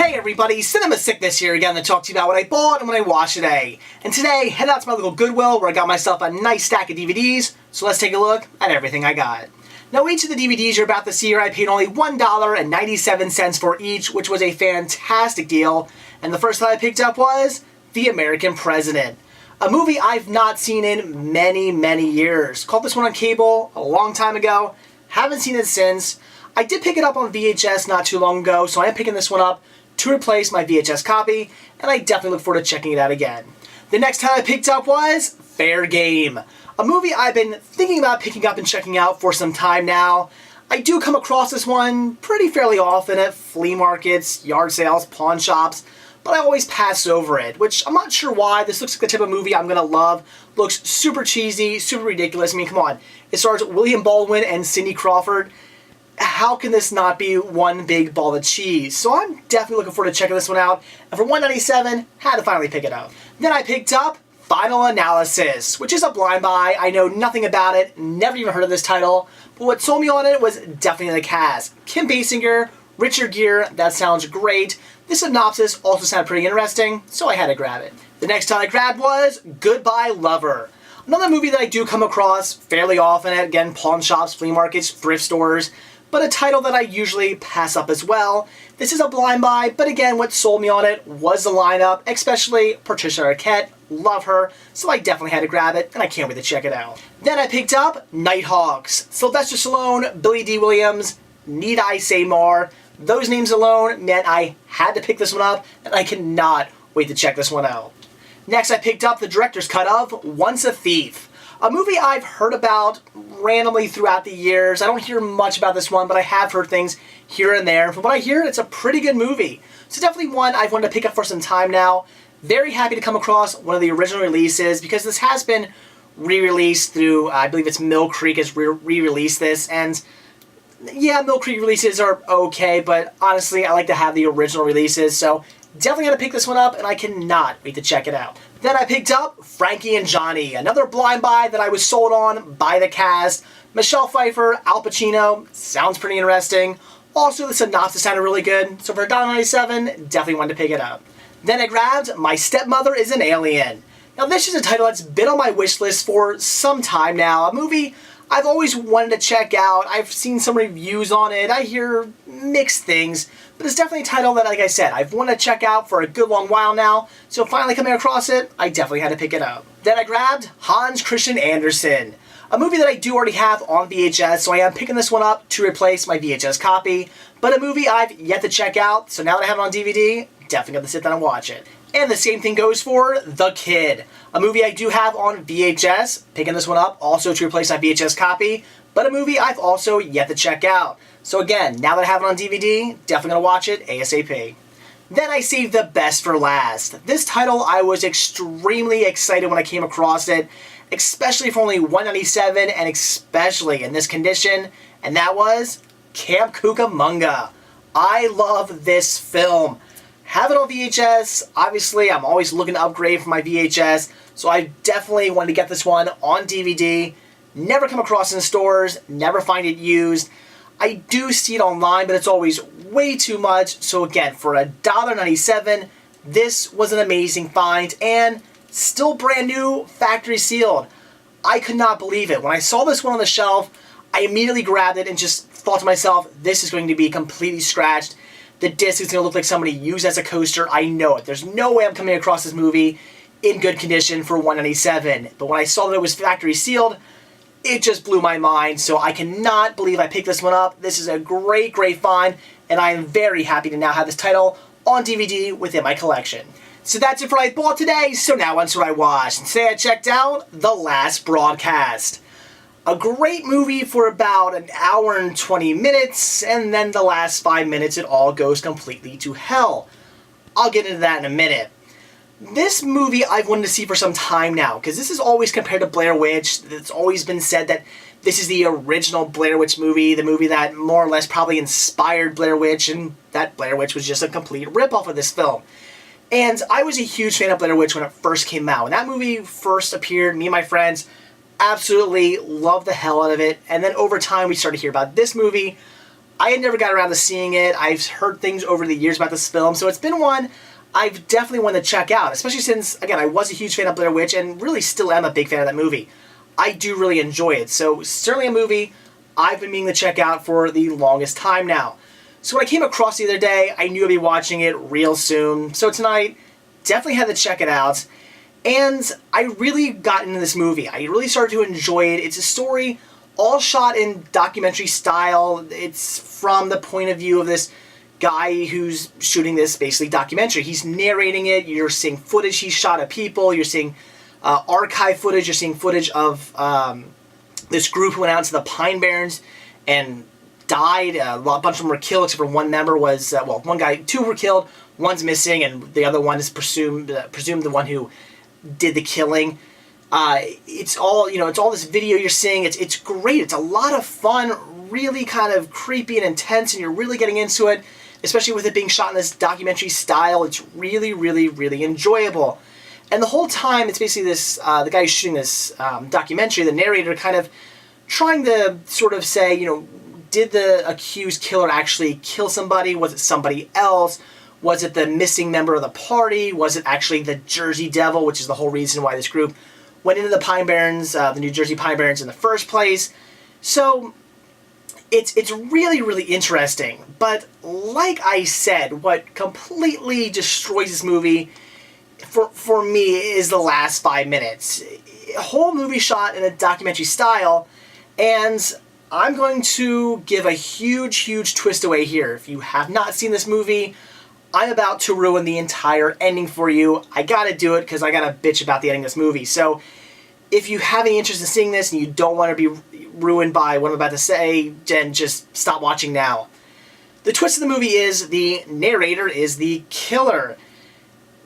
Hey everybody, Cinema Sickness here again to talk to you about what I bought and what I watched today. And today, head out to my local Goodwill where I got myself a nice stack of DVDs, so let's take a look at everything I got. Now each of the DVDs you're about to see here, I paid only $1.97 for each, which was a fantastic deal. And the first that I picked up was The American President, a movie I've not seen in many years. Caught this one on cable a long time ago, haven't seen it since. I did pick it up on VHS not too long ago, so I am picking this one up to replace my VHS copy, and I definitely look forward to checking it out again. The next time I picked up was Fair Game, a movie I've been thinking about picking up and checking out for some time now. I do come across this one pretty fairly often at flea markets, yard sales, pawn shops, but I always pass over it, which I'm not sure why. This looks like the type of movie I'm going to love. Looks super cheesy, super ridiculous. I mean, come on. It stars William Baldwin and Cindy Crawford. How can this not be one big ball of cheese? So I'm definitely looking forward to checking this one out. And for $1.97, had to finally pick it up. Then I picked up Final Analysis, which is a blind buy. I know nothing about it, never even heard of this title. But what sold me on it was definitely the cast. Kim Basinger, Richard Gere, that sounds great. The synopsis also sounded pretty interesting, so I had to grab it. The next title I grabbed was Goodbye Lover. Another movie that I do come across fairly often at, again, pawn shops, flea markets, thrift stores, but a title that I usually pass up as well. This is a blind buy, but again, what sold me on it was the lineup, especially Patricia Arquette. Love her, so I definitely had to grab it, and I can't wait to check it out. Then I picked up Nighthawks. Sylvester Stallone, Billy D. Williams, need I say more? Those names alone meant I had to pick this one up, and I cannot wait to check this one out. Next, I picked up the director's cut of Once a Thief, a movie I've heard about randomly throughout the years. I don't hear much about this one, but I have heard things here and there. From what I hear, it's a pretty good movie. So definitely one I've wanted to pick up for some time now. Very happy to come across one of the original releases because this has been re-released through, I believe it's Mill Creek has re-released this. And yeah, Mill Creek releases are okay, but honestly, I like to have the original releases. So definitely going to pick this one up, and I cannot wait to check it out. Then I picked up Frankie and Johnny, another blind buy that I was sold on by the cast. Michelle Pfeiffer, Al Pacino, sounds pretty interesting. Also, the synopsis sounded really good, so for $1.97, definitely wanted to pick it up. Then I grabbed My Stepmother is an Alien. Now this is a title that's been on my wish list for some time now. A movie I've always wanted to check out. I've seen some reviews on it. I hear mixed things, but it's definitely a title that, like I said, I've wanted to check out for a good long while now, so finally coming across it, I definitely had to pick it up. Then I grabbed Hans Christian Andersen, a movie that I do already have on VHS, so I am picking this one up to replace my VHS copy, but a movie I've yet to check out, so now that I have it on DVD, definitely got to sit down and watch it. And the same thing goes for The Kid, a movie I do have on VHS, picking this one up also to replace my VHS copy, but a movie I've also yet to check out. So again, now that I have it on DVD, definitely going to watch it ASAP. Then I saved the best for last. This title I was extremely excited when I came across it, especially for only $1.97 and especially in this condition, and that was Camp Cucamonga. I love this film. Have it on VHS. Obviously, I'm always looking to upgrade for my VHS, so I definitely wanted to get this one on DVD. Never come across it in stores, never find it used. I do see it online, but it's always way too much. So again, for $1.97, this was an amazing find and still brand new, factory sealed. I could not believe it. When I saw this one on the shelf, I immediately grabbed it and just thought to myself, this is going to be completely scratched. The disc is going to look like somebody used as a coaster. I know it. There's no way I'm coming across this movie in good condition for $1.97. But when I saw that it was factory sealed, it just blew my mind. So I cannot believe I picked this one up. This is a great find, and I am very happy to now have this title on DVD within my collection. So that's it for what I bought today. So now on to what I watched. And today I checked out The Last Broadcast. A great movie for about an hour and 20 minutes, and then the last 5 minutes it all goes completely to hell. I'll get into that in a minute. This movie I've wanted to see for some time now, because this is always compared to Blair Witch. It's always been said that this is the original Blair Witch movie, the movie that more or less probably inspired Blair Witch, and that Blair Witch was just a complete ripoff of this film. And I was a huge fan of Blair Witch when it first came out. When that movie first appeared, me and my friends absolutely loved the hell out of it, and then over time we started to hear about this movie. I had never got around to seeing it. I've heard things over the years about this film, so it's been one I've definitely wanted to check out, especially since, again, I was a huge fan of Blair Witch and really still am a big fan of that movie. I do really enjoy it, so certainly a movie I've been meaning to check out for the longest time now. So when I came across it the other day, I knew I'd be watching it real soon, so tonight, definitely had to check it out. And I really got into this movie. I really started to enjoy it. It's a story all shot in documentary style. It's from the point of view of this guy who's shooting this basically documentary. He's narrating it. You're seeing footage he's shot of people. You're seeing archive footage. You're seeing footage of this group who went out to the Pine Barrens and died. A bunch of them were killed, except for one member was, one guy, two were killed, one's missing, and the other one is presumed the one who did the killing. It's all, it's all this video you're seeing. It's great. It's a lot of fun, really kind of creepy and intense, and you're really getting into it, especially with it being shot in this documentary style. It's really, really, really enjoyable. And the whole time, it's basically this, the guy who's shooting this documentary, the narrator, kind of trying to sort of say, did the accused killer actually kill somebody? Was it somebody else? Was it the missing member of the party? Was it actually the Jersey Devil, which is the whole reason why this group went into the Pine Barrens, the New Jersey Pine Barrens in the first place? So it's really, really interesting. But like I said, what completely destroys this movie for me is the last 5 minutes. A whole movie shot in a documentary style, and I'm going to give a huge, huge twist away here. If you have not seen this movie, I'm about to ruin the entire ending for you. I gotta do it because I gotta bitch about the ending of this movie. So if you have any interest in seeing this and you don't want to be ruined by what I'm about to say, then just stop watching now. The twist of the movie is the narrator is the killer.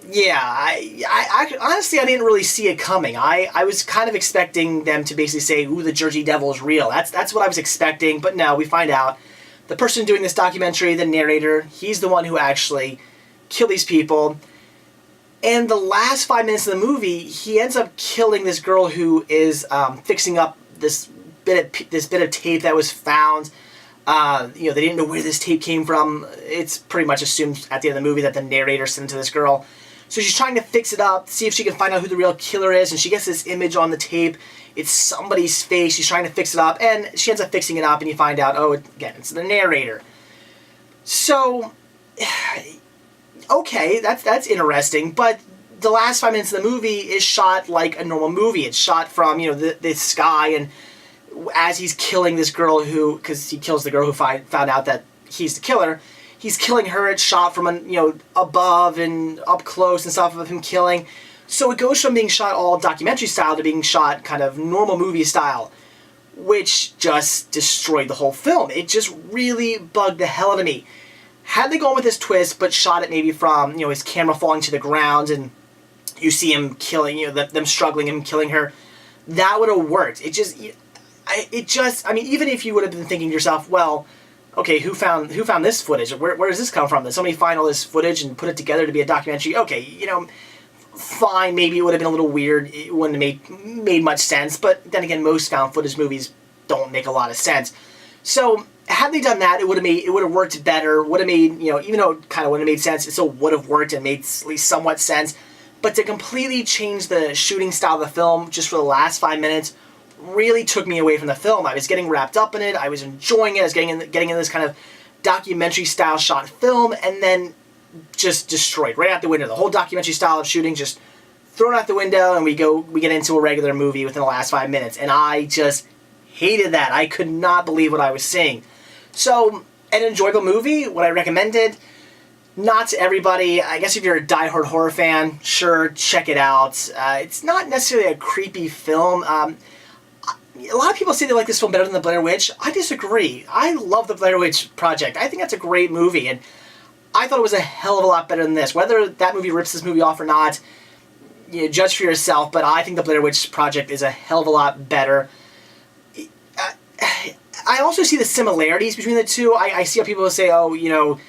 Yeah, I honestly, I didn't really see it coming. I was kind of expecting them to basically say, ooh, the Jersey Devil is real. That's what I was expecting, but no, we find out the person doing this documentary, the narrator, he's the one who actually killed these people. And the last 5 minutes of the movie, he ends up killing this girl who is fixing up this bit of tape that was found. They didn't know where this tape came from. It's pretty much assumed at the end of the movie that the narrator sent it to this girl. So she's trying to fix it up, see if she can find out who the real killer is, and she gets this image on the tape. It's somebody's face. She's trying to fix it up, and she ends up fixing it up, and you find out, oh, again, it's the narrator. So, okay, that's interesting, but the last 5 minutes of the movie is shot like a normal movie. It's shot from, the sky, and as he's killing this girl because he kills the girl who found out that he's the killer, he's killing her. It's shot from, above and up close and stuff of him killing. So it goes from being shot all documentary style to being shot kind of normal movie style, which just destroyed the whole film. It just really bugged the hell out of me. Had they gone with this twist, but shot it maybe from, his camera falling to the ground and you see him killing, them struggling, him killing her, that would have worked. Even if you would have been thinking to yourself, well, okay, who found this footage? Where does this come from? Did somebody find all this footage and put it together to be a documentary? Okay, fine, maybe it would have been a little weird. It wouldn't have made much sense, but then again, most found footage movies don't make a lot of sense. So had they done that, it would have worked better. Would have made, even though it kind of wouldn't have made sense, it still would have worked and made at least somewhat sense. But to completely change the shooting style of the film just for the last 5 minutes really took me away from the film. I was getting wrapped up in it. I was enjoying it. I was getting in this kind of documentary style shot film, and then just destroyed right out the window. The whole documentary style of shooting just thrown out the window, and we get into a regular movie within the last 5 minutes, and I just hated that. I could not believe what I was seeing. So, an enjoyable movie. Would I recommend it? Not to everybody. I guess if you're a diehard horror fan, sure, check it out. It's not necessarily a creepy film. A lot of people say they like this film better than The Blair Witch. I disagree. I love The Blair Witch Project. I think that's a great movie, and I thought it was a hell of a lot better than this. Whether that movie rips this movie off or not, judge for yourself, but I think The Blair Witch Project is a hell of a lot better. I also see the similarities between the two. I see how people say, oh,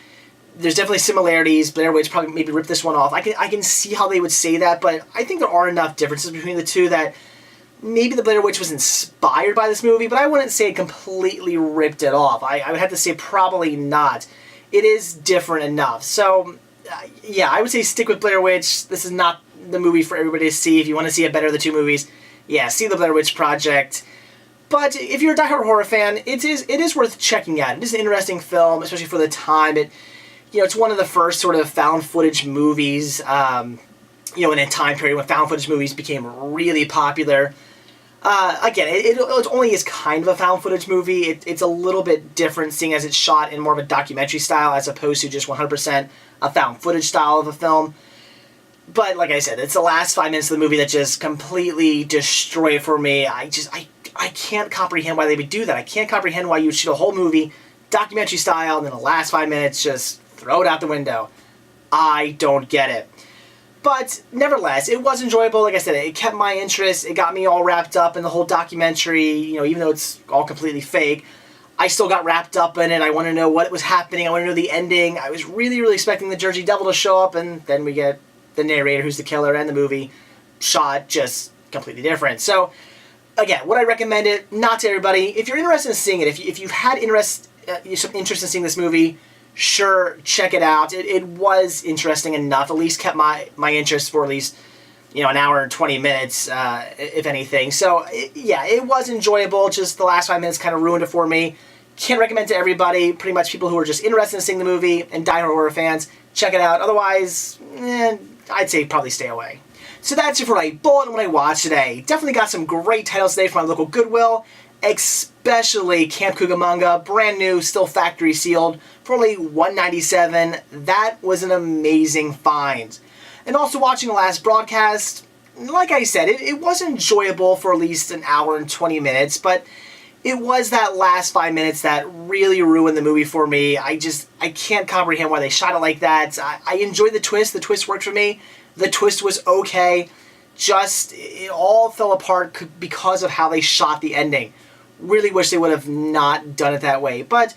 there's definitely similarities. Blair Witch probably maybe ripped this one off. I can see how they would say that, but I think there are enough differences between the two that maybe the Blair Witch was inspired by this movie, but I wouldn't say it completely ripped it off. I would have to say probably not. It is different enough. So, yeah, I would say stick with Blair Witch. This is not the movie for everybody to see. If you want to see a better of the two movies, yeah, see the Blair Witch Project. But if you're a diehard horror fan, it is worth checking out. It is an interesting film, especially for the time. It's one of the first sort of found footage movies, in a time period when found footage movies became really popular. Again, it only is kind of a found footage movie. It's a little bit different, seeing as it's shot in more of a documentary style as opposed to just 100% a found footage style of a film. But like I said, it's the last 5 minutes of the movie that just completely destroy it for me. I can't comprehend why they would do that. I can't comprehend why you would shoot a whole movie documentary style and then the last 5 minutes just throw it out the window. I don't get it. But nevertheless, it was enjoyable. Like I said, it kept my interest. It got me all wrapped up in the whole documentary. Even though it's all completely fake, I still got wrapped up in it. I want to know what was happening. I want to know the ending. I was really, really expecting the Jersey Devil to show up, and then we get the narrator who's the killer and the movie shot just completely different. So, again, would I recommend it? Not to everybody. If you're interested in seeing it, if you've had some interest in seeing this movie, sure, check it out. It was interesting enough. At least kept my interest for at least an hour and 20 minutes, if anything. So yeah, it was enjoyable. Just the last 5 minutes kind of ruined it for me. Can't recommend it to everybody. Pretty much people who are just interested in seeing the movie and diehard horror fans, check it out. Otherwise, I'd say probably stay away. So that's it for my bullet and what I watched today. Definitely got some great titles today from my local Goodwill, especially Camp Cucamonga, brand new, still factory sealed, for only $1.97. That was an amazing find. And also watching the last broadcast, like I said, it was enjoyable for at least an hour and 20 minutes, but it was that last 5 minutes that really ruined the movie for me. I can't comprehend why they shot it like that. I enjoyed the twist. The twist worked for me. The twist was okay. Just, it all fell apart because of how they shot the ending. Really wish they would have not done it that way. But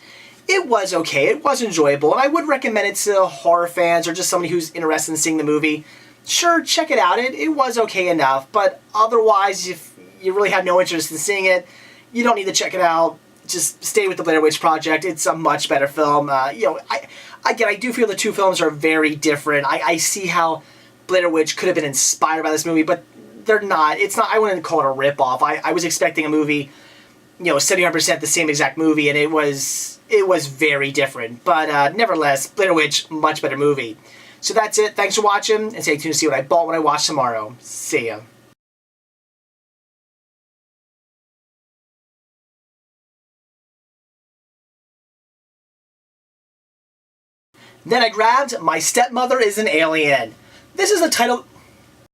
it was okay. It was enjoyable. And I would recommend it to horror fans or just somebody who's interested in seeing the movie. Sure, check it out. It was okay enough. But otherwise, if you really have no interest in seeing it, you don't need to check it out. Just stay with the Blair Witch Project. It's a much better film. I do feel the two films are very different. I see how Blair Witch could have been inspired by this movie, but they're not. It's not. I wouldn't call it a ripoff. I was expecting a movie, 75% the same exact movie, and it was very different. But nevertheless, Blair Witch, much better movie. So that's it. Thanks for watching, and stay tuned to see what I bought when I watch tomorrow. See ya. Then I grabbed My Stepmother is an Alien. This is the title...